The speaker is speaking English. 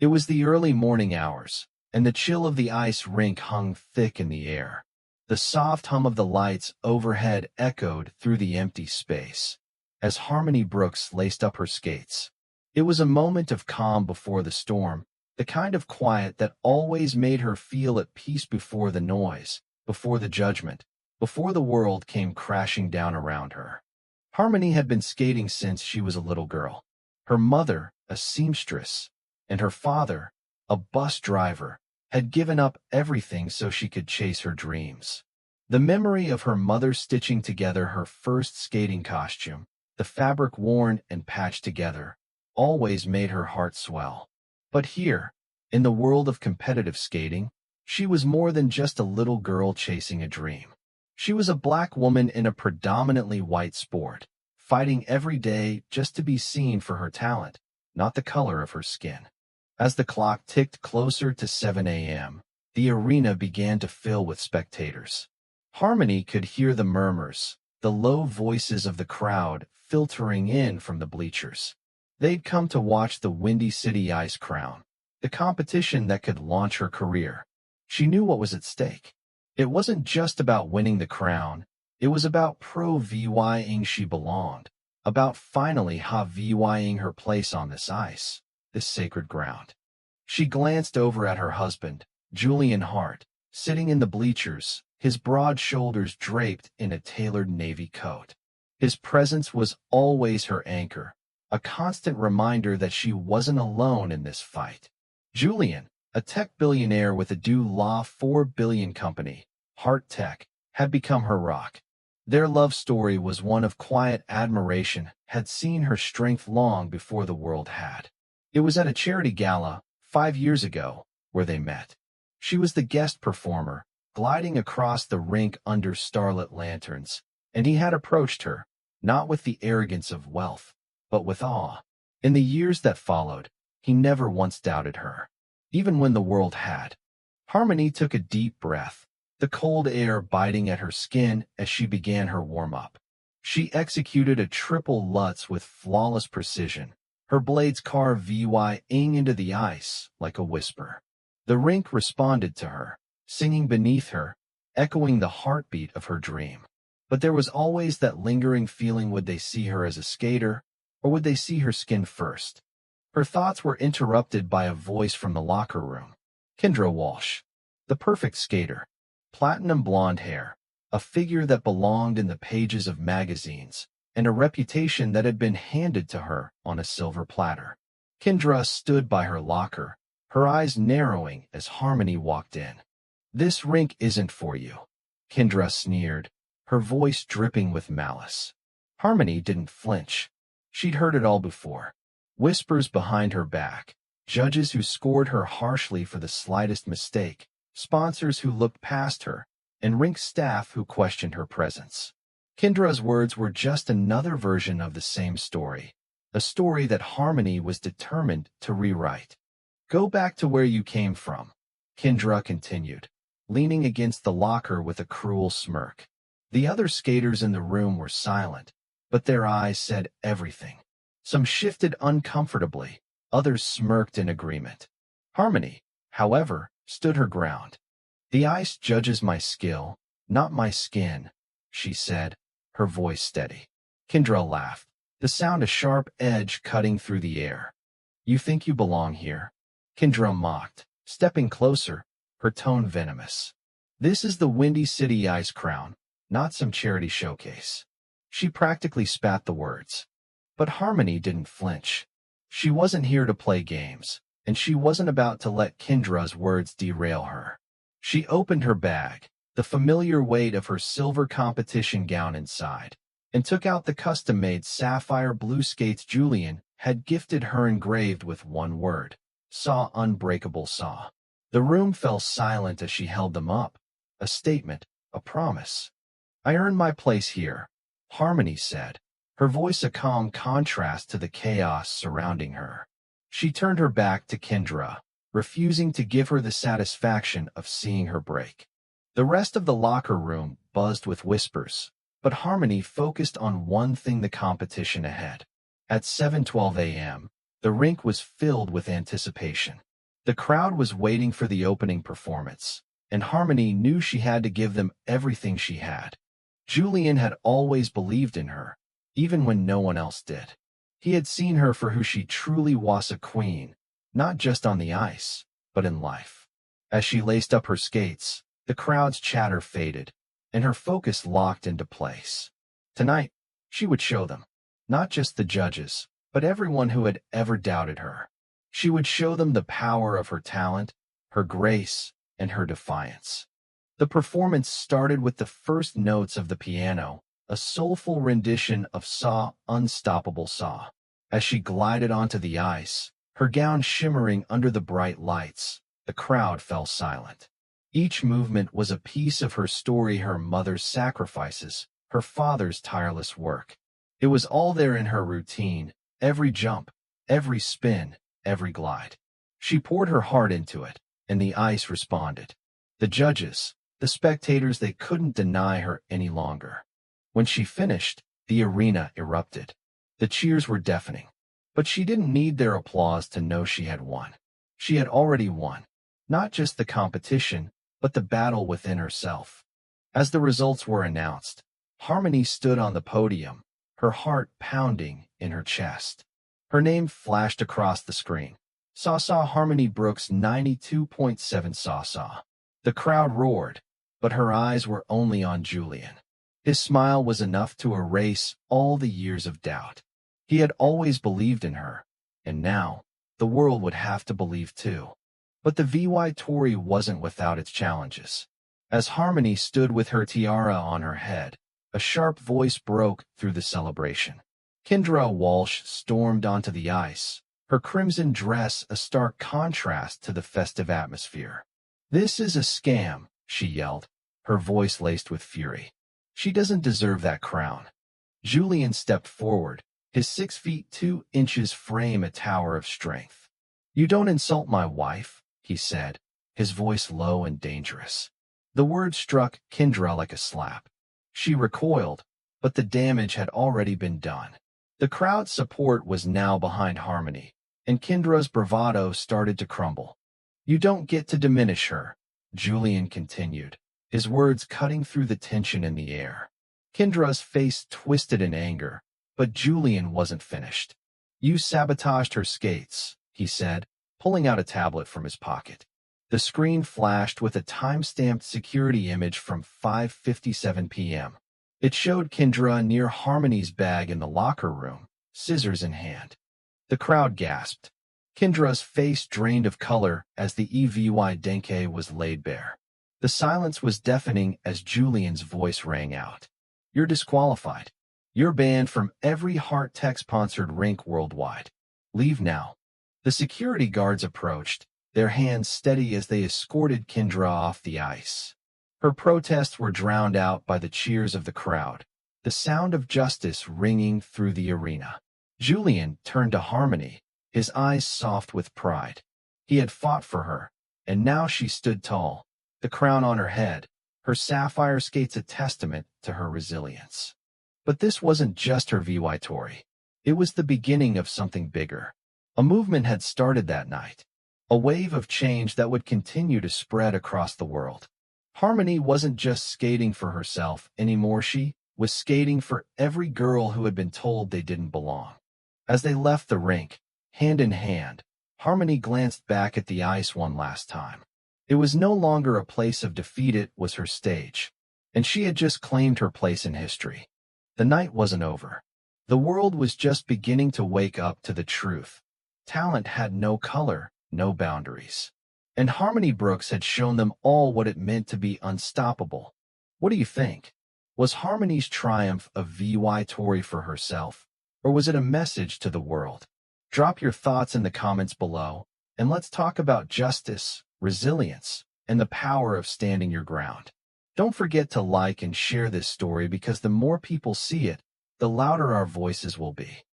It was the early morning hours, and the chill of the ice rink hung thick in the air. The soft hum of the lights overhead echoed through the empty space as Harmony Brooks laced up her skates. It was a moment of calm before the storm, the kind of quiet that always made her feel at peace before the noise, before the judgment, before the world came crashing down around her. Harmony had been skating since she was a little girl. Her mother, a seamstress, and her father, a bus driver, had given up everything so she could chase her dreams. The memory of her mother stitching together her first skating costume, the fabric worn and patched together, always made her heart swell. But here, in the world of competitive skating, she was more than just a little girl chasing a dream. She was a black woman in a predominantly white sport, fighting every day just to be seen for her talent, not the color of her skin. As the clock ticked closer to 7 a.m., the arena began to fill with spectators. Harmony could hear the murmurs, the low voices of the crowd filtering in from the bleachers. They'd come to watch the Windy City Ice Crown, the competition that could launch her career. She knew what was at stake. It wasn't just about winning the crown, it was about proving she belonged, about finally having her place on this ice, this sacred ground. She glanced over at her husband, Julian Hart, sitting in the bleachers, his broad shoulders draped in a tailored navy coat. His presence was always her anchor, a constant reminder that she wasn't alone in this fight. Julian, a tech billionaire with a $4 billion company, Hart Tech, had become her rock. Their love story was one of quiet admiration, had seen her strength long before the world had. It was at a charity gala, 5 years ago, where they met. She was the guest performer, gliding across the rink under starlit lanterns, and he had approached her, not with the arrogance of wealth, but with awe. In the years that followed, he never once doubted her, even when the world had. Harmony took a deep breath, the cold air biting at her skin as she began her warm-up. She executed a triple Lutz with flawless precision, her blades carving into the ice like a whisper. The rink responded to her, singing beneath her, echoing the heartbeat of her dream. But there was always that lingering feeling: would they see her as a skater, or would they see her skin first? Her thoughts were interrupted by a voice from the locker room. Kendra Walsh, the perfect skater. Platinum blonde hair, a figure that belonged in the pages of magazines, and a reputation that had been handed to her on a silver platter. Kendra stood by her locker, her eyes narrowing as Harmony walked in. "This rink isn't for you," Kendra sneered, her voice dripping with malice. Harmony didn't flinch. She'd heard it all before. Whispers behind her back, judges who scored her harshly for the slightest mistake, sponsors who looked past her, and Rink staff who questioned her presence. Kendra's words were just another version of the same story, a story that Harmony was determined to rewrite. "Go back to where you came from," Kendra continued, leaning against the locker with a cruel smirk. The other skaters in the room were silent, but their eyes said everything. Some shifted uncomfortably, others smirked in agreement. Harmony, however, stood her ground. "The ice judges my skill, not my skin," she said, her voice steady. Kendra laughed, the sound a sharp edge cutting through the air. "You think you belong here?" Kendra mocked, stepping closer, her tone venomous. "This is the Windy City Ice Crown, not some charity showcase." She practically spat the words. But Harmony didn't flinch. She wasn't here to play games, and she wasn't about to let Kendra's words derail her. She opened her bag, the familiar weight of her silver competition gown inside, and took out the custom-made sapphire blue skates Julian had gifted her, engraved with one word: "Saw Unbreakable Saw." The room fell silent as she held them up, a statement, a promise. "I earned my place here," Harmony said, her voice a calm contrast to the chaos surrounding her. She turned her back to Kendra, refusing to give her the satisfaction of seeing her break. The rest of the locker room buzzed with whispers, but Harmony focused on one thing: the competition ahead. At 7:12 a.m., the rink was filled with anticipation. The crowd was waiting for the opening performance, and Harmony knew she had to give them everything she had. Julian had always believed in her, even when no one else did. He had seen her for who she truly was, a queen, not just on the ice, but in life. As she laced up her skates, the crowd's chatter faded, and her focus locked into place. Tonight, she would show them, not just the judges, but everyone who had ever doubted her. She would show them the power of her talent, her grace, and her defiance. The performance started with the first notes of the piano, a soulful rendition of Saw, Unstoppable Saw. As she glided onto the ice, her gown shimmering under the bright lights, the crowd fell silent. Each movement was a piece of her story, her mother's sacrifices, her father's tireless work. It was all there in her routine, every jump, every spin, every glide. She poured her heart into it, and the ice responded. The judges, the spectators, they couldn't deny her any longer. When she finished, the arena erupted. The cheers were deafening. But she didn't need their applause to know she had won. She had already won, not just the competition, but the battle within herself. As the results were announced, Harmony stood on the podium, her heart pounding in her chest. Her name flashed across the screen. Saw Harmony Brooks, 92.7 Saw. The crowd roared, but her eyes were only on Julian. His smile was enough to erase all the years of doubt. He had always believed in her, and now the world would have to believe too. But the victory wasn't without its challenges. As Harmony stood with her tiara on her head, a sharp voice broke through the celebration. Kendra Walsh stormed onto the ice, her crimson dress a stark contrast to the festive atmosphere. "This is a scam," she yelled, her voice laced with fury. "She doesn't deserve that crown." Julian stepped forward, his 6 feet 2 inches frame a tower of strength. "You don't insult my wife," he said, his voice low and dangerous. The word struck Kendra like a slap. She recoiled, but the damage had already been done. The crowd's support was now behind Harmony, and Kendra's bravado started to crumble. "You don't get to diminish her," Julian continued, his words cutting through the tension in the air. Kendra's face twisted in anger, but Julian wasn't finished. "You sabotaged her skates," he said, pulling out a tablet from his pocket. The screen flashed with a time-stamped security image from 5:57 p.m. It showed Kendra near Harmony's bag in the locker room, scissors in hand. The crowd gasped. Kendra's face drained of color as the EVY Denke was laid bare. The silence was deafening as Julian's voice rang out. "You're disqualified. You're banned from every Heart Tech-sponsored rink worldwide. Leave now." The security guards approached, their hands steady as they escorted Kendra off the ice. Her protests were drowned out by the cheers of the crowd, the sound of justice ringing through the arena. Julian turned to Harmony, his eyes soft with pride. He had fought for her, and now she stood tall, the crown on her head, her sapphire skates a testament to her resilience. But this wasn't just her victory. It was the beginning of something bigger. A movement had started that night, a wave of change that would continue to spread across the world. Harmony wasn't just skating for herself anymore, she was skating for every girl who had been told they didn't belong. As they left the rink, hand in hand, Harmony glanced back at the ice one last time. It was no longer a place of defeat, it was her stage, and she had just claimed her place in history. The night wasn't over. The world was just beginning to wake up to the truth. Talent had no color, no boundaries. And Harmony Brooks had shown them all what it meant to be unstoppable. What do you think? Was Harmony's triumph a victory for herself, or was it a message to the world? Drop your thoughts in the comments below, and let's talk about justice, resilience, and the power of standing your ground. Don't forget to like and share this story because the more people see it, the louder our voices will be.